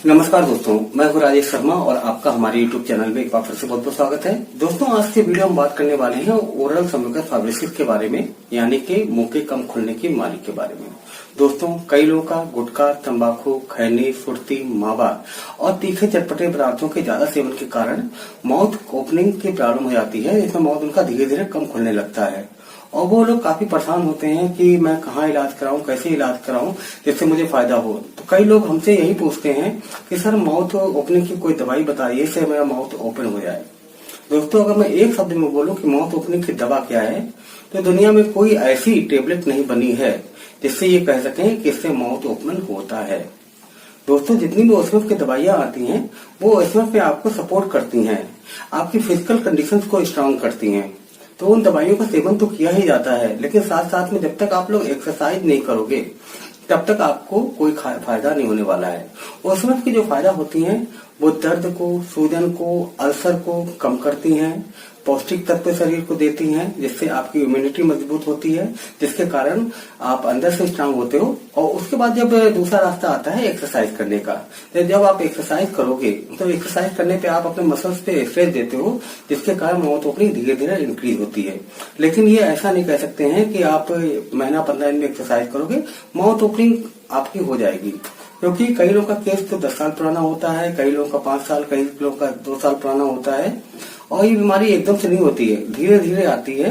नमस्कार दोस्तों, मैं हूं राजेश शर्मा और आपका हमारे YouTube चैनल में एक बार फिर से बहुत बहुत स्वागत है। दोस्तों, आज के वीडियो हम बात करने वाले हैं ओरल सम्यूकस फाइब्रोसिस के बारे में, यानी कि मुंह के कम खुलने की बीमारी के बारे में। दोस्तों, कई लोगों का गुटखा, तंबाकू, खैनी, सुर्ती, मावा और तीखे चटपटे पदार्थों के ज्यादा सेवन के कारण माउथ ओपनिंग की प्रॉब्लम हो जाती है, जिसमें माउथ उनका धीरे धीरे कम खुलने लगता है और वो लोग काफी परेशान होते हैं कि मैं कहाँ इलाज कराऊं, कैसे इलाज कराऊं जिससे मुझे फायदा हो। तो कई लोग हमसे यही पूछते हैं कि सर माउथ ओपनिंग की कोई दवाई बताइए जिससे मेरा माउथ ओपन हो जाए। दोस्तों, अगर मैं एक शब्द में बोलूं कि माउथ ओपनिंग की दवा क्या है, तो दुनिया में कोई ऐसी टेबलेट नहीं बनी है जिससे ये कह सकें कि इससे माउथ ओपन होता है। दोस्तों, जितनी भी ओएसएफ की दवाइयां आती हैं वो ओएसएफ में आपको सपोर्ट करती हैं, आपकी फिजिकल कंडीशंस को स्ट्रांग करती हैं। तो उन दवाइयों का सेवन तो किया ही जाता है, लेकिन साथ साथ में जब तक आप लोग एक्सरसाइज नहीं करोगे तब तक आपको कोई फायदा नहीं होने वाला है। ओएसएफ की जो फायदा होती हैं वो दर्द को, सूजन को, अल्सर को कम करती हैं, पौष्टिक तत्व शरीर को देती हैं, जिससे आपकी इम्यूनिटी मजबूत होती है, जिसके कारण आप अंदर से स्ट्रांग होते हो। और उसके बाद जब दूसरा रास्ता आता है एक्सरसाइज करने का, तो जब आप एक्सरसाइज करोगे तो एक्सरसाइज करने पे आप अपने मसल्स पे स्ट्रेस देते हो, जिसके कारण माउथ ओपनिंग धीरे धीरे इंक्रीज होती है। लेकिन ये ऐसा नहीं कह सकते हैं कि आप महीना 15 दिन में एक्सरसाइज करोगे माउथ ओपनिंग आपकी हो जाएगी, क्योंकि कई लोगों का केस तो 10 साल पुराना होता है, कई लोगों का 5 साल, कई लोगों का 2 साल पुराना होता है और ये बीमारी एकदम से नहीं होती है, धीरे धीरे आती है।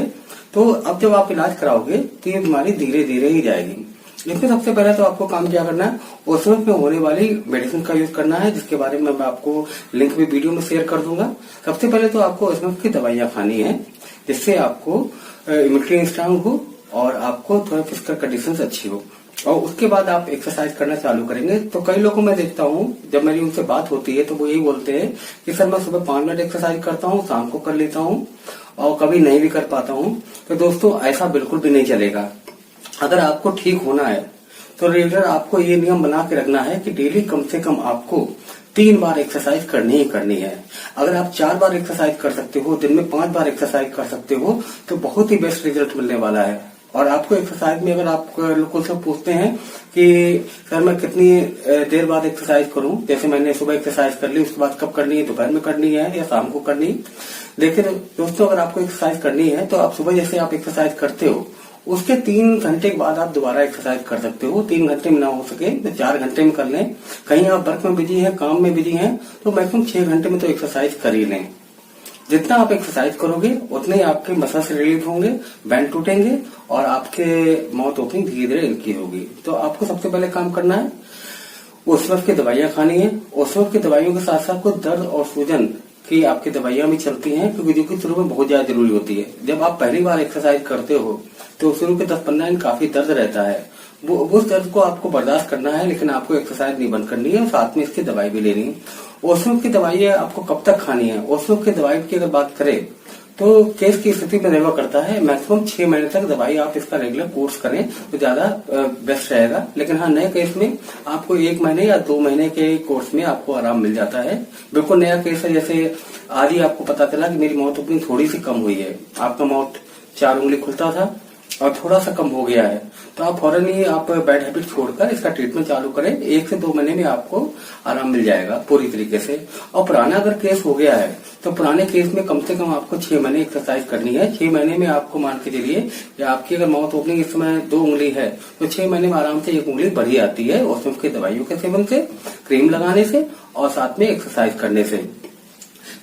तो अब जब आप इलाज कराओगे तो ये बीमारी धीरे धीरे ही जाएगी। लेकिन सबसे पहले तो आपको काम क्या करना है, ओएसएफ में होने वाली मेडिसिन का यूज करना है, जिसके बारे में मैं आपको लिंक भी वीडियो में शेयर कर दूंगा। सबसे पहले तो आपको ओएसएफ की दवाइयां खानी है, जिससे आपको इम्यूनिटी स्ट्रांग हो और आपको थोड़ा फिजिकल कंडीशन अच्छी हो, और उसके बाद आप एक्सरसाइज करना चालू करेंगे। तो कई लोगों को मैं देखता हूँ, जब मेरी उनसे बात होती है तो वो यही बोलते हैं कि सर मैं सुबह 5 मिनट एक्सरसाइज करता हूँ, शाम को कर लेता हूँ और कभी नहीं भी कर पाता हूँ। तो दोस्तों, ऐसा बिल्कुल भी नहीं चलेगा। अगर आपको ठीक होना है तो रेगुलर आपको ये नियम बना के रखना है कि डेली कम से कम आपको 3 बार एक्सरसाइज करनी ही करनी है। अगर आप 4 बार एक्सरसाइज कर सकते हो, दिन में 5 बार एक्सरसाइज कर सकते हो, तो बहुत ही बेस्ट रिजल्ट मिलने वाला है। और आपको एक्सरसाइज में अगर आप लोगों से पूछते हैं कि सर मैं कितनी देर बाद एक्सरसाइज करूं, जैसे मैंने सुबह एक्सरसाइज कर ली, उसके बाद कब करनी है, दोपहर में करनी है या शाम को करनी। देखिए दोस्तों, अगर आपको एक्सरसाइज करनी है तो आप सुबह जैसे आप एक्सरसाइज करते हो उसके 3 घंटे के बाद आप दोबारा एक्सरसाइज कर सकते हो। 3 घंटे में ना हो सके तो 4 घंटे में कर लें। कहीं आप वर्क में बिजी हैं, काम में बिजी हैं, तो मैक्सिमम 6 घंटे में तो एक्सरसाइज कर ही लें। जितना आप एक्सरसाइज करोगे उतने ही आपके मसल्स रिलीज होंगे, बैंड टूटेंगे और आपके माउथ ओपनिंग धीरे धीरे इनकी होगी। तो आपको सबसे पहले काम करना है, ओएसएफ की दवाइयां खानी है। ओएसएफ की दवाइयों के साथ साथ कुछ दर्द और सूजन की आपकी दवाइयां भी चलती हैं, क्योंकि जो कि शुरू में बहुत ज्यादा जरूरी होती है। जब आप पहली बार एक्सरसाइज करते हो तो शुरू के 10-15 दिन काफी दर्द रहता है, वो उस दर्द को आपको बर्दाश्त करना है, लेकिन आपको एक्सरसाइज नहीं बंद करनी है और साथ में इसकी दवाई भी लेनी है। ओएसएफ की दवाई आपको कब तक खानी है? ओएसएफ की दवाई की अगर बात करें तो केस की स्थिति पर निर्भर करता है। मैक्सिमम 6 महीने तक दवाई आप इसका रेगुलर कोर्स करें तो ज्यादा बेस्ट रहेगा। लेकिन हाँ, नए केस में आपको 1 महीने या 2 महीने के कोर्स में आपको आराम मिल जाता है। बिल्कुल नया केस है, जैसे आज ही आपको पता चला कि मेरी माउथ ओपनिंग थोड़ी सी कम हुई है, आपका माउथ 4 उंगली खुलता था और थोड़ा सा कम हो गया है, तो आप फौरन ही आप बैड हैबिट छोड़कर इसका ट्रीटमेंट चालू करें। 1 से 2 महीने में आपको आराम मिल जाएगा पूरी तरीके से। और पुराना अगर केस हो गया है तो पुराने केस में कम से कम आपको 6 महीने एक्सरसाइज करनी है। 6 महीने में आपको मान के चलिए कि आपकी अगर माउथ ओपनिंग इस समय 2 उंगली है तो 6 महीने में आराम से 1 उंगली बढ़ी आती है, उसकी दवाइयों के सेवन से, क्रीम लगाने से और साथ में एक्सरसाइज करने से।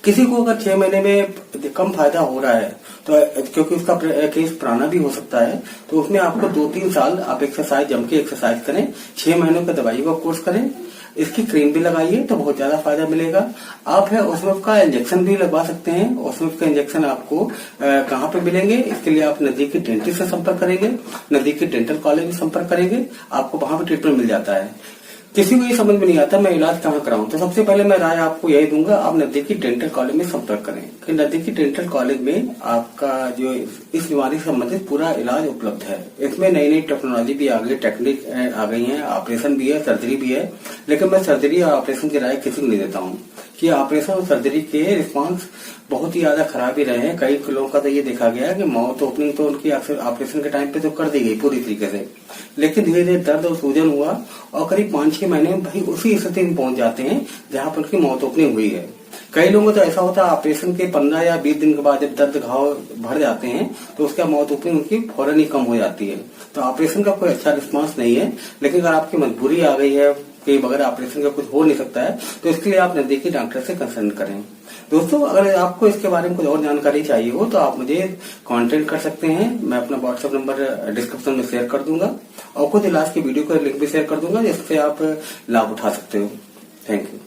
किसी को अगर 6 महीने में कम फायदा हो रहा है तो क्योंकि उसका केस पुराना भी हो सकता है, तो उसमें आपको 2-3 साल आप एक्सरसाइज जम के एक्सरसाइज करें, 6 महीनों का दवाइयों का कोर्स करें, इसकी क्रीम भी लगाइए तो बहुत ज्यादा फायदा मिलेगा। आप है ओएसएफ का इंजेक्शन भी लगवा सकते हैं। ओएसएफ का इंजेक्शन आपको कहाँ पे मिलेंगे, इसके लिए आप नजदीकी डेंटिस्ट से संपर्क करेंगे, नजदीकी डेंटल कॉलेज में संपर्क करेंगे, आपको वहां पे ट्रीटमेंट मिल जाता है। किसी को ये समझ में नहीं आता मैं इलाज कहाँ कराऊं, तो सबसे पहले मैं राय आपको यही दूंगा, आप नजदीकी डेंटल कॉलेज में संपर्क करें कि नजदीकी डेंटल कॉलेज में आपका जो इस बीमारी से संबंधित पूरा इलाज उपलब्ध है। इसमें नई नई टेक्नोलॉजी भी आ गई, टेक्निक आ गई है, ऑपरेशन भी है, सर्जरी भी है। लेकिन मैं सर्जरी और ऑपरेशन की राय किसी को नहीं देता हूँ, कि ऑपरेशन और सर्जरी के रिस्पांस बहुत ही ज्यादा खराब ही रहे हैं। कई लोगों का तो ये देखा गया है कि माउथ ओपनिंग तो उनकी ऑपरेशन के टाइम पे तो कर दी गई पूरी तरीके से, लेकिन धीरे धीरे दर्द और सूजन हुआ और करीब 5-6 महीने में भाई उसी स्थिति में पहुंच जाते हैं जहां पर उनकी माउथ ओपनिंग हुई है। कई लोगों को तो ऐसा होता है ऑपरेशन के 15 या 20 दिन के बाद जब दर्द घाव भर जाते हैं तो उसका माउथ ओपनिंग उनकी फौरन ही कम हो जाती है। तो ऑपरेशन का कोई अच्छा रिस्पांस नहीं है, लेकिन अगर आपकी मजबूरी आ गई है कि बगैर ऑपरेशन का कुछ हो नहीं सकता है तो इसके लिए आप नजदीकी डॉक्टर से कंसल्ट करें। दोस्तों, अगर आपको इसके बारे में कुछ और जानकारी चाहिए हो तो आप मुझे कांटेक्ट कर सकते हैं। मैं अपना व्हाट्सएप नंबर डिस्क्रिप्शन में शेयर कर दूंगा और खुद इलाज की वीडियो का लिंक भी शेयर कर दूंगा जिससे आप लाभ उठा सकते हो। Thank you.